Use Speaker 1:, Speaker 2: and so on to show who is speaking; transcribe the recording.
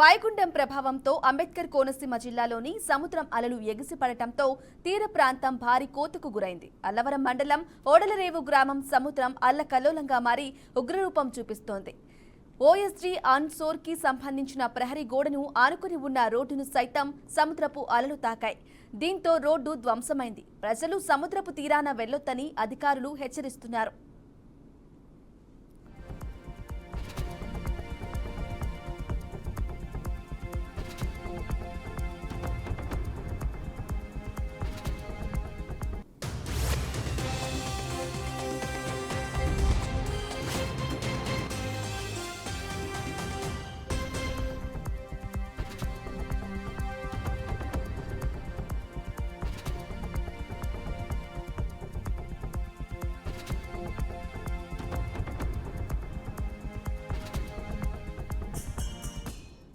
Speaker 1: వాయుగుండం ప్రభావంతో అంబేద్కర్ కోనసీమ జిల్లాలోని సముద్రం అలలు ఎగిసిపడటంతో తీర ప్రాంతం భారీ కోతకు గురైంది. అల్లవరం మండలం ఓడలరేవు గ్రామం సముద్రం అల్లకల్లోలంగా మారి ఉగ్రరూపం చూపిస్తోంది. ఓఎస్జీ ఆన్సోర్ కి సంబంధించిన ప్రహరీ గోడను ఆనుకుని ఉన్న రోడ్డును సైతం సముద్రపు అలలు తాకాయి. దీంతో రోడ్డు ధ్వంసమైంది. ప్రజలు సముద్రపు తీరాన వెళ్లొద్దని అధికారులు హెచ్చరిస్తున్నారు.